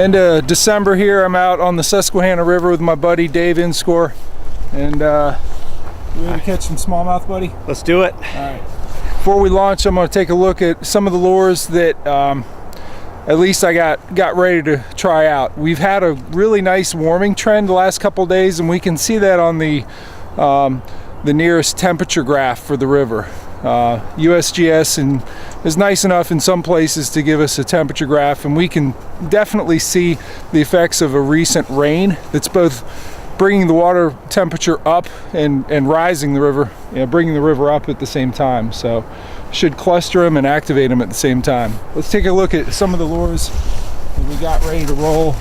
End of December here, I'm out on the Susquehanna River with my buddy Dave Inscore, and you ready to catch some smallmouth, buddy? Let's do it. All right. Before we launch, I'm going to take a look at some of the lures that at least I got ready to try out. We've had a really nice warming trend the last couple days, and we can see that on the nearest temperature graph for the river. USGS is nice enough in some places to give us a temperature graph, and we can definitely see the effects of a recent rain that's both bringing the water temperature up and rising the river, bringing the river up at the same time. So should cluster them and activate them at the same time. Let's take a look at some of the lures that we got ready to roll.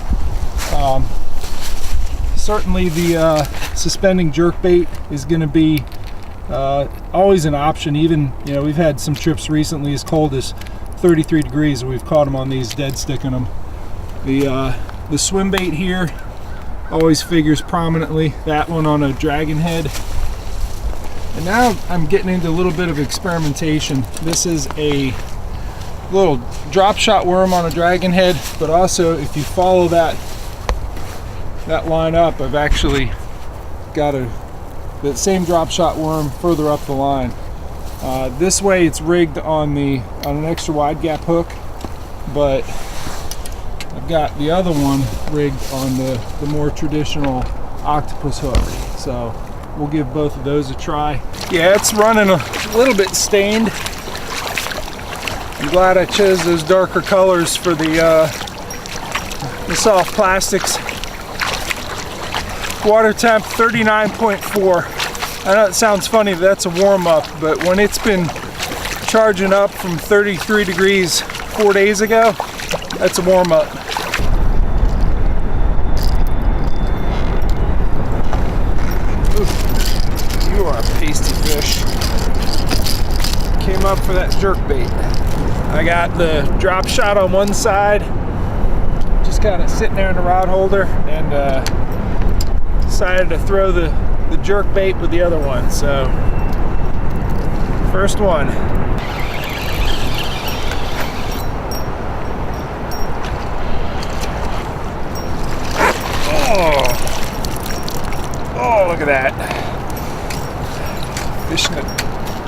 Certainly the suspending jerkbait is going to be always an option. Even, we've had some trips recently as cold as 33 degrees and we've caught them on these, dead sticking them. The swim bait here always figures prominently, that one on a dragon head. And now I'm getting into a little bit of experimentation. This is a little drop shot worm on a dragon head, but also if you follow that line up, I've actually got that same drop shot worm further up the line. This way it's rigged on an extra wide gap hook, but I've got the other one rigged on the more traditional octopus hook. So we'll give both of those a try. Yeah, it's running a little bit stained. I'm glad I chose those darker colors for the soft plastics. Water temp 39.4. I know it sounds funny that that's a warm-up, but when it's been charging up from 33 degrees 4 days ago, that's a warm-up. You are a pasty fish. Came up for that jerkbait. I got the drop shot on one side, just kind of sitting there in the rod holder, and decided to throw the jerkbait with the other one. So first one. Oh, look at that. Fishing a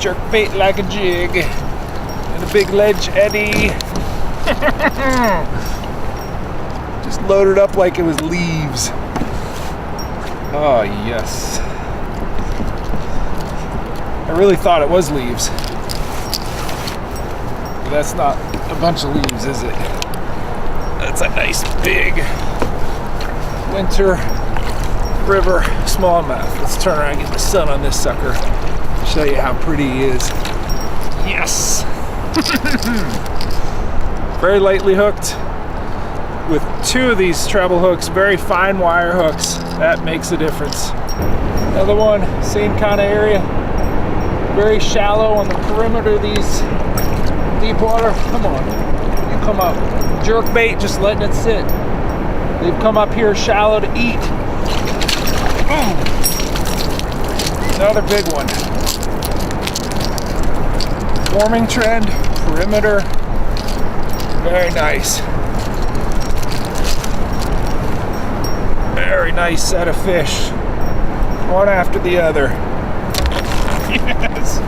jerkbait like a jig. And a big ledge eddy. Just loaded up like it was leaves. Oh, yes. I really thought it was leaves. But that's not a bunch of leaves, is it? That's a nice big winter river smallmouth. Let's turn around and get the sun on this sucker. Show you how pretty he is. Yes! Very lightly hooked with two of these treble hooks, very fine wire hooks. That makes a difference. Another one, same kind of area. Very shallow on the perimeter of these deep water. Come on, you come up. Jerkbait, just letting it sit. They've come up here shallow to eat. Boom. Another big one. Warming trend, perimeter. Very nice. Very nice set of fish. One after the other. Yes.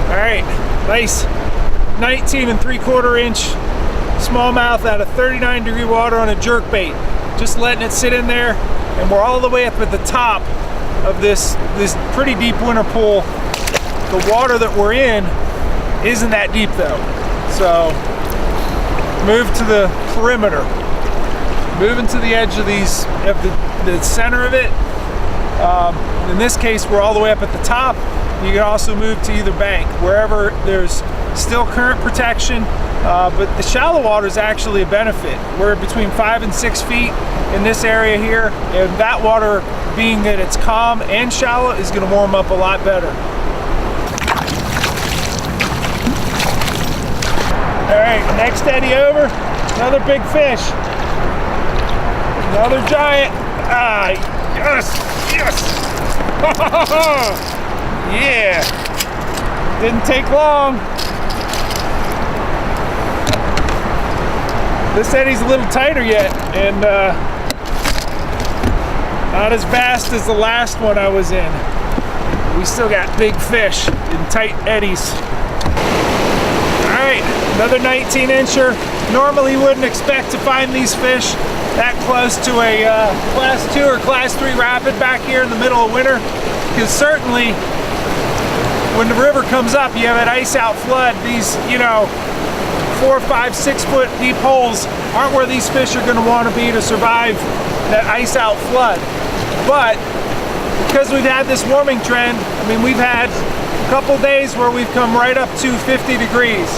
All right, nice 19 3/4 inch smallmouth out of 39 degree water on a jerkbait. Just letting it sit in there, and we're all the way up at the top of this pretty deep winter pool. The water that we're in isn't that deep though. So move to the perimeter. Moving to the edge of the center of it. In this case, we're all the way up at the top. You can also move to either bank, wherever there's still current protection, but the shallow water is actually a benefit. We're between 5 and 6 feet in this area here, and that water, being that it's calm and shallow, is going to warm up a lot better. All right, next eddy over, another big fish. Another giant. Ah, yes, yes. Yeah. Didn't take long. This eddy's a little tighter yet, and not as vast as the last one I was in. We still got big fish in tight eddies. All right, another 19-incher. Normally you wouldn't expect to find these fish that close to a class 2 or class 3 rapid back here in the middle of winter, because certainly when the river comes up, you have an ice out flood. These, 4, 5, 6 foot deep holes aren't where these fish are going to want to be to survive that ice out flood. But because we've had this warming trend, I mean, we've had a couple days where we've come right up to 50 degrees.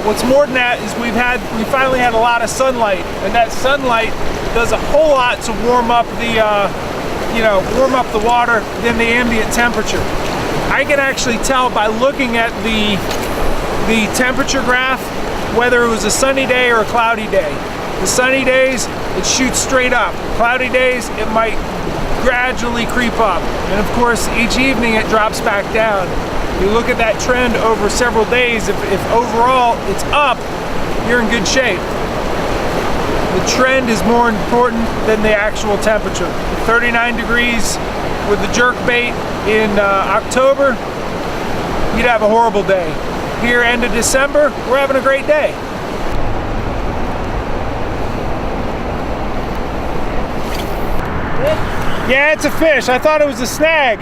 What's more than that is we finally had a lot of sunlight, and that sunlight does a whole lot to warm up the water than the ambient temperature. I can actually tell by looking at the temperature graph whether it was a sunny day or a cloudy day. The sunny days, it shoots straight up. Cloudy days, it might gradually creep up. And of course, each evening it drops back down. You look at that trend over several days, if overall it's up, you're in good shape. The trend is more important than the actual temperature. 39 degrees with the jerk bait in October, you'd have a horrible day. Here, end of December, we're having a great day. Yeah, it's a fish. I thought it was a snag.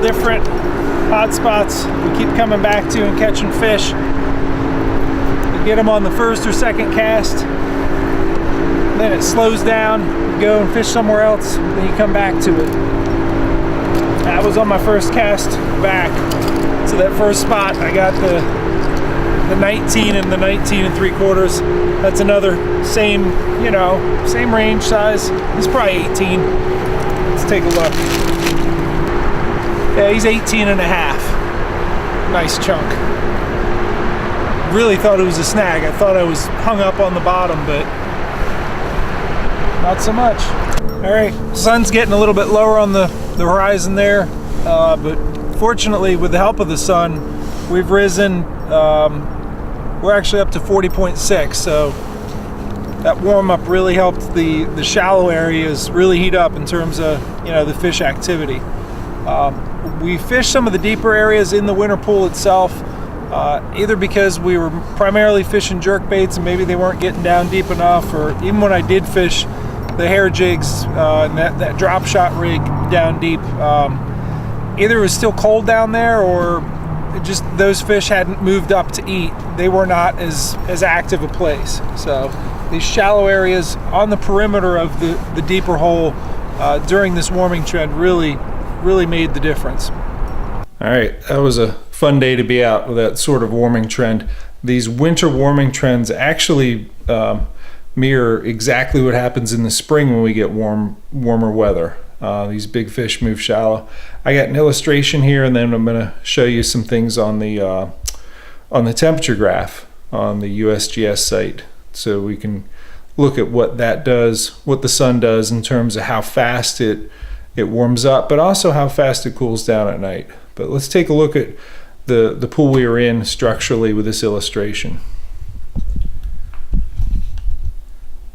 Different hot spots we keep coming back to and catching fish. You get them on the first or second cast, then it slows down, you go and fish somewhere else, then you come back to it. That was on my first cast back. So that first spot, I got the 19 and the 19 3/4. That's another same range size. It's probably 18. Let's take a look. Yeah, he's 18 and a half. Nice chunk. Really thought it was a snag. I thought I was hung up on the bottom, but not so much. All right, sun's getting a little bit lower on the horizon there, but fortunately, with the help of the sun, we've risen. We're actually up to 40.6, so that warm up really helped the shallow areas really heat up in terms of the fish activity. We fished some of the deeper areas in the winter pool itself, either because we were primarily fishing jerk baits and maybe they weren't getting down deep enough, or even when I did fish the hair jigs and that drop shot rig down deep, either it was still cold down there or just those fish hadn't moved up to eat. They were not as active a place. So these shallow areas on the perimeter of the deeper hole during this warming trend really made the difference. All right, that was a fun day to be out with that sort of warming trend. These winter warming trends actually mirror exactly what happens in the spring when we get warmer weather. These big fish move shallow. I got an illustration here, and then I'm going to show you some things on the temperature graph on the USGS site, so we can look at what that does, what the sun does in terms of how fast it warms up, but also how fast it cools down at night. But let's take a look at the pool we are in structurally with this illustration.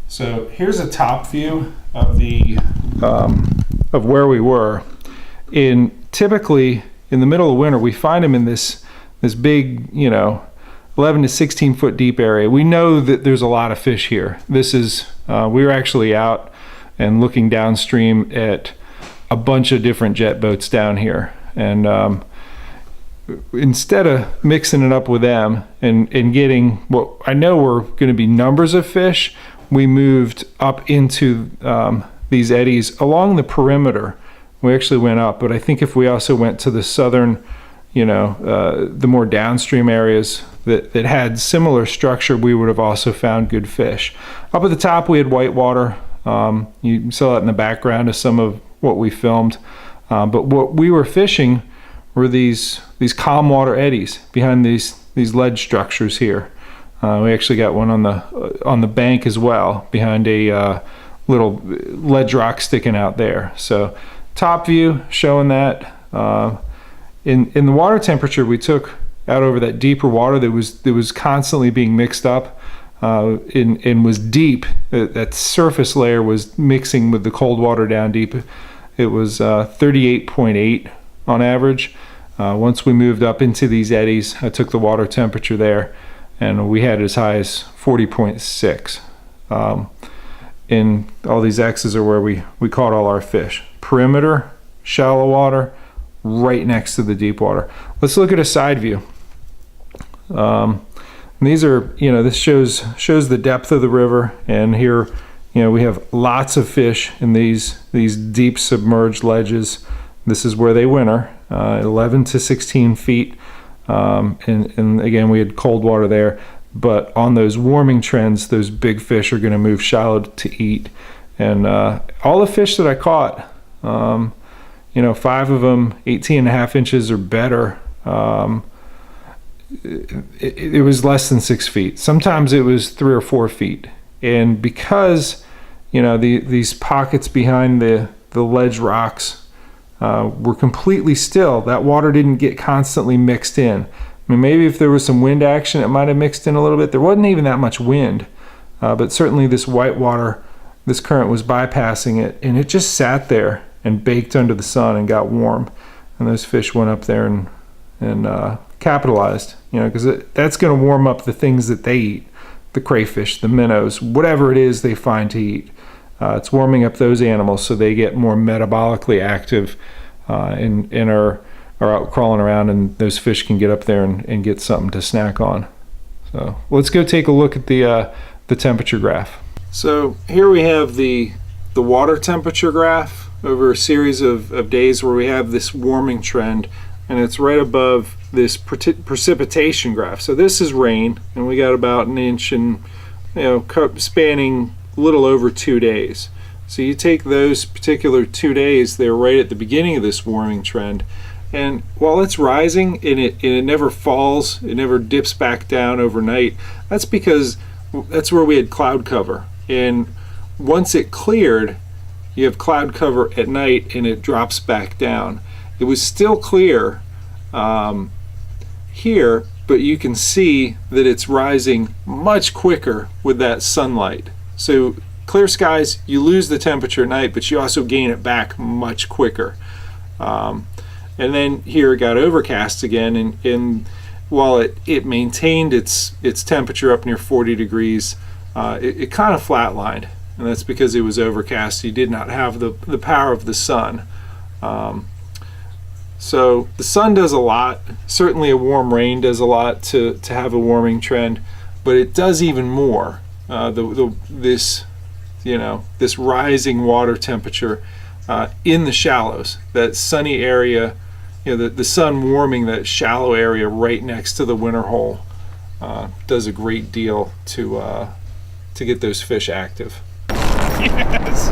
So here's a top view of of where we were. Typically in the middle of winter, we find them in this big 11 to 16 foot deep area. We know that there's a lot of fish here. This is we were actually out and looking downstream at a bunch of different jet boats down here, and instead of mixing it up with them and getting what I know were going to be numbers of fish, we moved up into these eddies along the perimeter. We actually went up, but I think if we also went to the southern, the more downstream areas that had similar structure, we would have also found good fish. Up at the top we had whitewater. You saw it in the background of some of what we filmed. But what we were fishing were these calm water eddies behind these ledge structures here. We actually got one on the bank as well, behind a little ledge rock sticking out there. So top view showing that. In the water temperature we took out over that deeper water that was constantly being mixed up and was deep. That surface layer was mixing with the cold water down deep. It was 38.8 on average. Once we moved up into these eddies, I took the water temperature there, and we had as high as 40.6. And all these X's are where we caught all our fish. Perimeter, shallow water, right next to the deep water. Let's look at a side view. These are, this shows the depth of the river, and here, we have lots of fish in these deep submerged ledges. This is where they winter, 11 to 16 feet. And again, we had cold water there, but on those warming trends, those big fish are going to move shallow to eat. And all the fish that I caught, 5 of them 18.5 inches or better. It was less than 6 feet. Sometimes it was 3 or 4 feet. And because these pockets behind the ledge rocks were completely still, that water didn't get constantly mixed in. I mean, maybe if there was some wind action, it might have mixed in a little bit. There wasn't even that much wind, but certainly this white water, this current was bypassing it, and it just sat there and baked under the sun and got warm. And those fish went up there and capitalized, because that's going to warm up the things that they eat, the crayfish, the minnows, whatever it is they find to eat. It's warming up those animals so they get more metabolically active and are out crawling around, and those fish can get up there and get something to snack on. So let's go take a look at the temperature graph. So here we have the water temperature graph over a series of days where we have this warming trend, and it's right above this precipitation graph. So this is rain, and we got about an inch, and spanning a little over 2 days. So you take those particular 2 days, they're right at the beginning of this warming trend, and while it's rising and it never falls, it never dips back down overnight, that's because that's where we had cloud cover. And once it cleared, you have cloud cover at night and it drops back down. It was still clear here, but you can see that it's rising much quicker with that sunlight. So clear skies, you lose the temperature at night, but you also gain it back much quicker. And then here it got overcast again, and while it maintained its temperature up near 40 degrees, it kind of flatlined, and that's because it was overcast. You did not have the power of the sun. So the sun does a lot. Certainly a warm rain does a lot to have a warming trend, but it does even more. This rising water temperature in the shallows, that sunny area, the sun warming that shallow area right next to the winter hole, does a great deal to get those fish active. Yes.